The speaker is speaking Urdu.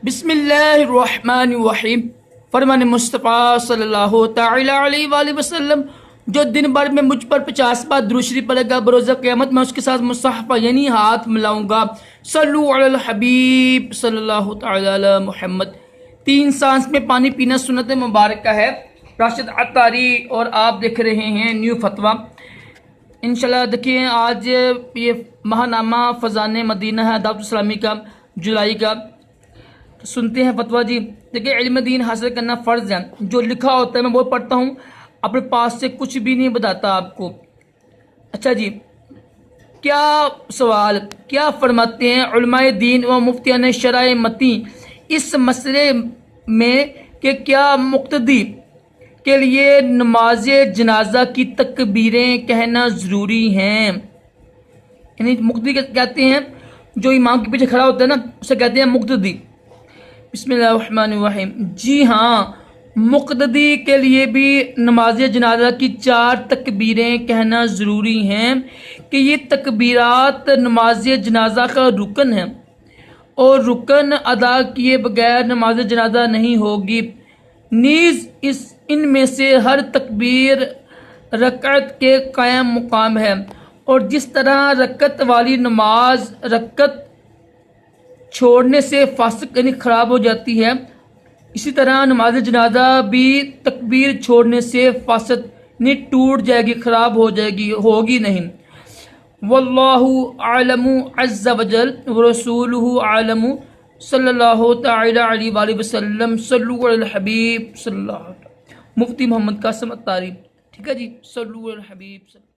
بسم اللہ الرحمن الرحیم۔ فرمان مصطفیٰ صلی اللہ تعالی علیہ وآلہ وسلم جو دن بھر میں مجھ پر 50 بار درود شریف پڑھے گا بروز قیامت میں اس کے ساتھ مصحفہ یعنی ہاتھ ملاؤں گا۔ صلو علی الحبیب صلی اللہ تعالی علی محمد۔ 3 سانس میں پانی پینا سنت مبارکہ ہے۔ راشد عطاری اور آپ دیکھ رہے ہیں نیو فتویٰ۔ انشاءاللہ دیکھیں آج یہ ماہنامہ فضان مدینہ ہے دعوت اسلامی کا جولائی کا۔ سنتے ہیں فتویٰ جی۔ دیکھیں علم دین حاصل کرنا فرض ہے، جو لکھا ہوتا ہے میں وہ پڑھتا ہوں، اپنے پاس سے کچھ بھی نہیں بتاتا آپ کو۔ اچھا جی، کیا سوال کیا فرماتے ہیں علماء دین و مفتیان شرع متی اس مسئلے میں کہ کیا مقتدی کے لیے نماز جنازہ کی تکبیریں کہنا ضروری ہیں؟ یعنی مقتدی کہتے ہیں جو امام کے پیچھے کھڑا ہوتا ہے نا، اسے کہتے ہیں مقتدی۔ بسم اللہ الرحمن الرحیم۔ جی ہاں، مقتدی کے لیے بھی نماز جنازہ کی 4 تکبیریں کہنا ضروری ہیں کہ یہ تکبیرات نماز جنازہ کا رکن ہے اور رکن ادا کیے بغیر نماز جنازہ نہیں ہوگی۔ نیز ان میں سے ہر تکبیر رکعت کے قائم مقام ہے، اور جس طرح رکعت والی نماز رکعت چھوڑنے سے فاسق یعنی خراب ہو جاتی ہے، اسی طرح نماز جنازہ بھی تکبیر چھوڑنے سے فاسد یعنی ٹوٹ جائے گی، خراب ہو جائے گی، ہوگی نہیں۔ واللہ اعلم عز وجل ورسولہ اعلم صلی اللہ تعالی علیہ وآلہ وسلم۔ صلو علی الحبیب صلی اللہ علیہ وسلم۔ مفتی محمد قاسم عطاری۔ ٹھیک ہے جی، صلو علی الحبیب صلی اللہ علیہ وسلم۔